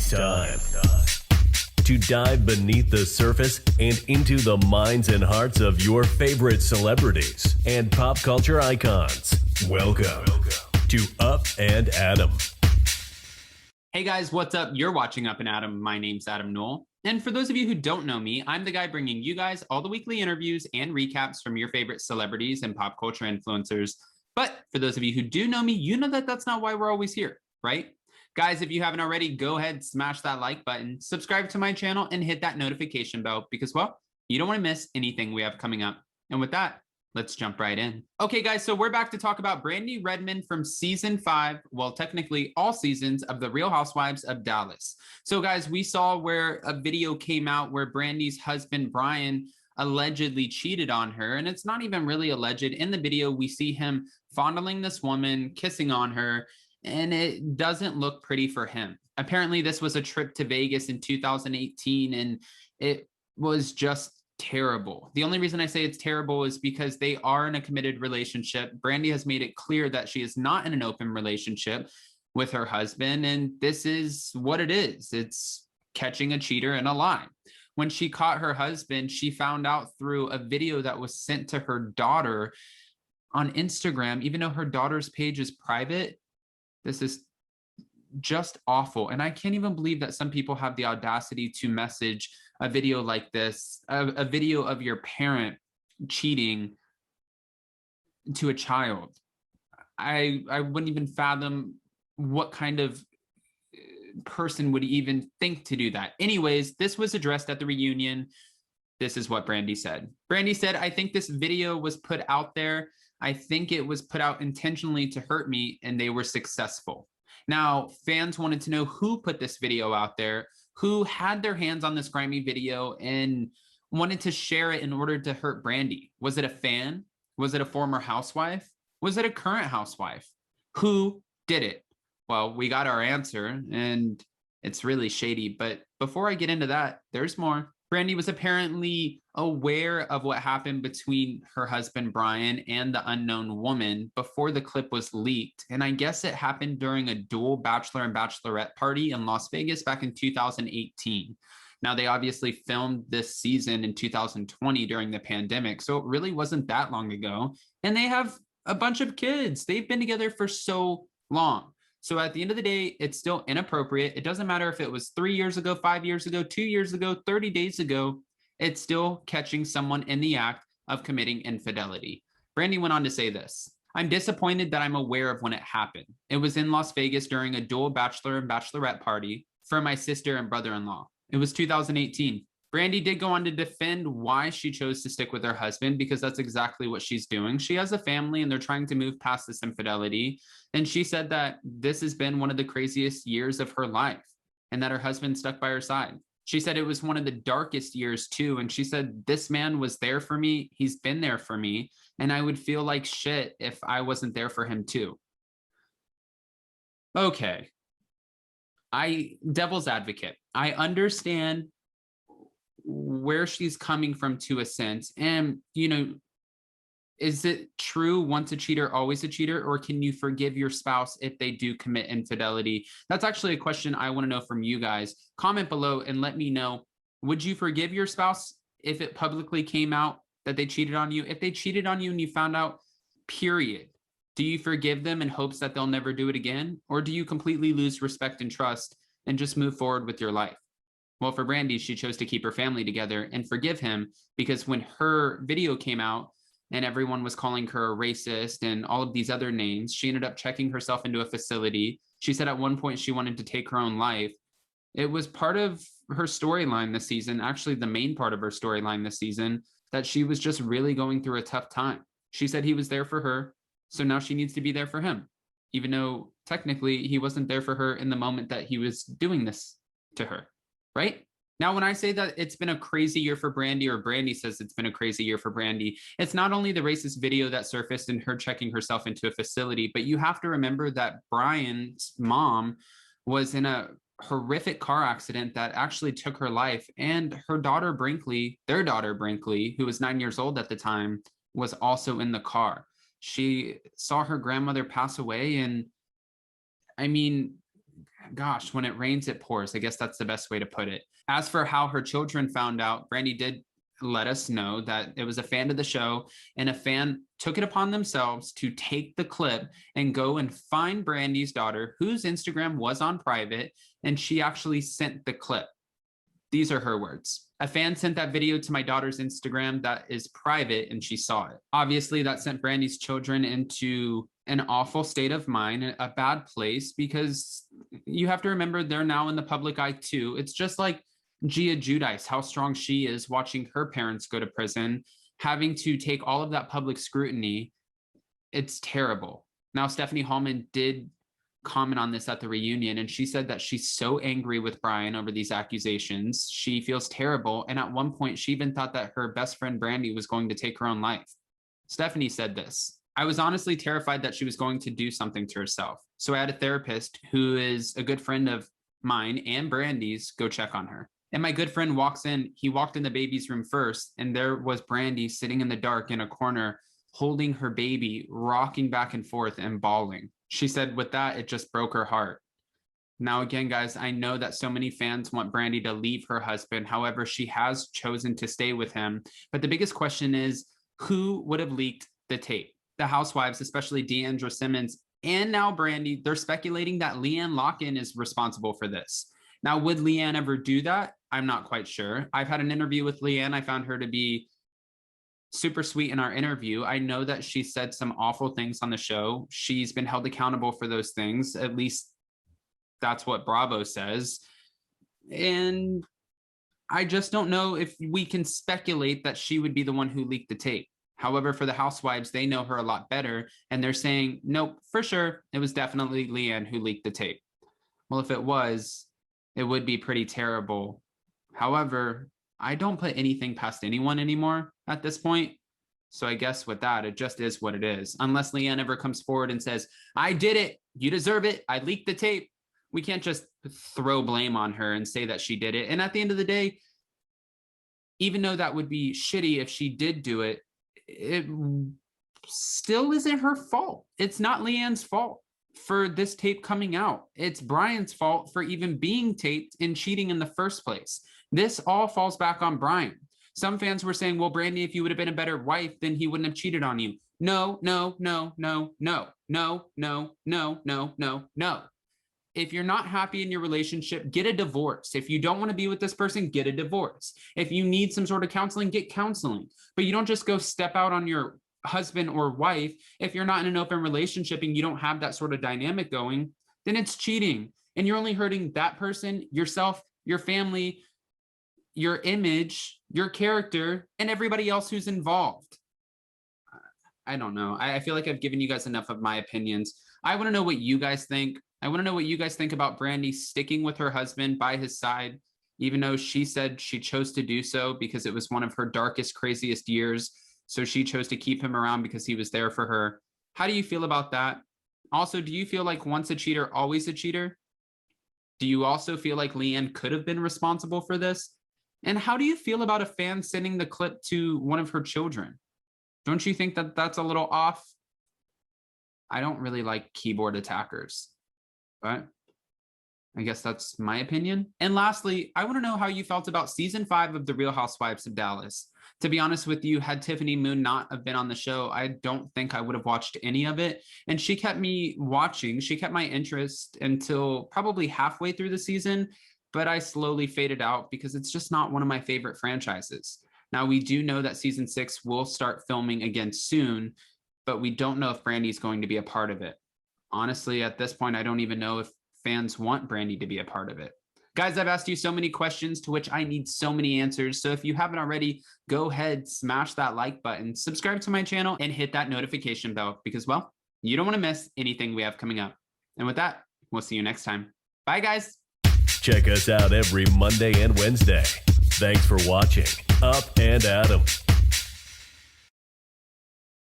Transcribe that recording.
It's time to dive beneath the surface and into the minds and hearts of your favorite celebrities and pop culture icons. Welcome to Up and Adam. Hey guys, what's up? You're watching Up and Adam. My name's Adam Newell. And for those of you who don't know me, I'm the guy bringing you guys all the weekly interviews and recaps from your favorite celebrities and pop culture influencers. But for those of you who do know me, you know that that's not why we're always here, right? Guys, if you haven't already, go ahead, smash that like button, subscribe to my channel, and hit that notification bell because, well, you don't want to miss anything we have coming up. And with that, let's jump right in. Okay, guys, so we're back to talk about Brandi Redmond from season 5, well, technically all seasons of The Real Housewives of Dallas. So, guys, we saw where a video came out where Brandi's husband, Brian, allegedly cheated on her, and it's not even really alleged. In the video, we see him fondling this woman, kissing on her, and it doesn't look pretty for him. Apparently, this was a trip to Vegas in 2018, and it was just terrible. The only reason I say it's terrible is because they are in a committed relationship. Brandi has made it clear that she is not in an open relationship with her husband, and this is what it is. It's catching a cheater in a lie. When she caught her husband, she found out through a video that was sent to her daughter on Instagram, even though her daughter's page is private. This is just awful. And I can't even believe that some people have the audacity to message a video like this, a video of your parent cheating to a child. I wouldn't even fathom what kind of person would even think to do that. Anyways, this was addressed at the reunion. This is what Brandi said. Brandi said, "I think this video was put out there. I think it was put out intentionally to hurt me, and they were successful." Now, fans wanted to know who put this video out there, who had their hands on this grimy video and wanted to share it in order to hurt Brandi. Was it a fan? Was it a former housewife? Was it a current housewife? Who did it? Well, we got our answer, and it's really shady. But before I get into that, there's more. Brandi was apparently aware of what happened between her husband, Brian, and the unknown woman before the clip was leaked. And I guess it happened during a dual bachelor and bachelorette party in Las Vegas back in 2018. Now, they obviously filmed this season in 2020 during the pandemic, so it really wasn't that long ago. And they have a bunch of kids. They've been together for so long. So at the end of the day, it's still inappropriate. It doesn't matter if it was 3 years ago, 5 years ago, 2 years ago, 30 days ago, it's still catching someone in the act of committing infidelity. Brandi went on to say this: "I'm disappointed that I'm aware of when it happened. It was in Las Vegas during a dual bachelor and bachelorette party for my sister and brother-in-law. It was 2018. Brandi did go on to defend why she chose to stick with her husband, because that's exactly what she's doing. She has a family and they're trying to move past this infidelity. And she said that this has been one of the craziest years of her life and that her husband stuck by her side. She said it was one of the darkest years too. And she said, this man was there for me. He's been there for me. And I would feel like shit if I wasn't there for him too." Okay. Devil's advocate. I understand where she's coming from to a sense. And, you know, is it true once a cheater, always a cheater? Or can you forgive your spouse if they do commit infidelity? That's actually a question I want to know from you guys. Comment below and let me know. Would you forgive your spouse if it publicly came out that they cheated on you? If they cheated on you and you found out, period, do you forgive them in hopes that they'll never do it again? Or do you completely lose respect and trust and just move forward with your life? Well, for Brandi, she chose to keep her family together and forgive him, because when her video came out and everyone was calling her a racist and all of these other names, she ended up checking herself into a facility. She said at one point she wanted to take her own life. It was part of her storyline this season, actually the main part of her storyline this season, that she was just really going through a tough time. She said he was there for her, so now she needs to be there for him, even though technically he wasn't there for her in the moment that he was doing this to her. Right? Now, when I say that it's been a crazy year for Brandi, or Brandi says it's been a crazy year for Brandi, it's not only the racist video that surfaced and her checking herself into a facility, but you have to remember that Brian's mom was in a horrific car accident that actually took her life. And her daughter, Brinkley, their daughter, Brinkley, who was 9 years old at the time, was also in the car. She saw her grandmother pass away. And I mean, gosh, when it rains, it pours. I guess that's the best way to put it. As for how her children found out, Brandi did let us know that it was a fan of the show, and a fan took it upon themselves to take the clip and go and find Brandi's daughter, whose Instagram was on private, and she actually sent the clip. These are her words. A fan sent that video to my daughter's Instagram that is private, and she saw it. Obviously, that sent Brandi's children into an awful state of mind, a bad place, because you have to remember they're now in the public eye too. It's just like Gia Giudice, how strong she is watching her parents go to prison, having to take all of that public scrutiny. It's terrible. Now, Stephanie Hollman did comment on this at the reunion, and she said that she's so angry with Brian over these accusations. She feels terrible. And at one point, she even thought that her best friend Brandi was going to take her own life. Stephanie said this: I was honestly terrified that she was going to do something to herself. So I had a therapist who is a good friend of mine and Brandi's go check on her. And my good friend walks in, he walked in the baby's room first, and there was Brandi sitting in the dark in a corner, holding her baby, rocking back and forth and bawling. She said with that, it just broke her heart. Now, again, guys, I know that so many fans want Brandi to leave her husband. However, she has chosen to stay with him. But the biggest question is, who would have leaked the tape? The Housewives, especially D'Andra Simmons, and now Brandi, they're speculating that Leanne Locken is responsible for this. Now, would Leanne ever do that? I'm not quite sure. I've had an interview with Leanne. I found her to be super sweet in our interview. I know that she said some awful things on the show. She's been held accountable for those things. At least that's what Bravo says. And I just don't know if we can speculate that she would be the one who leaked the tape. However, for the Housewives, they know her a lot better, and they're saying, nope, for sure, it was definitely Leanne who leaked the tape. Well, if it was, it would be pretty terrible. However, I don't put anything past anyone anymore at this point. So I guess with that, it just is what it is. Unless Leanne ever comes forward and says, I did it, you deserve it, I leaked the tape. We can't just throw blame on her and say that she did it. And at the end of the day, even though that would be shitty if she did do it, it still isn't her fault. It's not Leanne's fault for this tape coming out. It's Brian's fault for even being taped and cheating in the first place. This all falls back on Brian. Some fans were saying, well, Brandi, if you would have been a better wife, then he wouldn't have cheated on you. No, no, no, no, no, no, no, no, no, no, no. If you're not happy in your relationship, get a divorce. If you don't want to be with this person, get a divorce. If you need some sort of counseling, get counseling. But you don't just go step out on your husband or wife. If you're not in an open relationship and you don't have that sort of dynamic going, then it's cheating. And you're only hurting that person, yourself, your family, your image, your character, and everybody else who's involved. I don't know. I feel like I've given you guys enough of my opinions. I want to know what you guys think. I want to know what you guys think about Brandi sticking with her husband by his side, even though she said she chose to do so because it was one of her darkest, craziest years. So she chose to keep him around because he was there for her. How do you feel about that? Also, do you feel like once a cheater, always a cheater? Do you also feel like Leanne could have been responsible for this? And how do you feel about a fan sending the clip to one of her children? Don't you think that that's a little off? I don't really like keyboard attackers, but I guess that's my opinion. And lastly, I want to know how you felt about season 5 of The Real Housewives of Dallas. To be honest with you, had Tiffany Moon not have been on the show, I don't think I would have watched any of it. And she kept me watching. She kept my interest until probably halfway through the season, but I slowly faded out because it's just not one of my favorite franchises. Now, we do know that season 6 will start filming again soon, but we don't know if Brandi's going to be a part of it. Honestly, at this point, I don't even know if fans want Brandi to be a part of it. Guys, I've asked you so many questions to which I need so many answers. So if you haven't already, go ahead, smash that like button, subscribe to my channel, and hit that notification bell because, well, you don't want to miss anything we have coming up. And with that, we'll see you next time. Bye, guys. Check us out every Monday and Wednesday. Thanks for watching Up and Adam.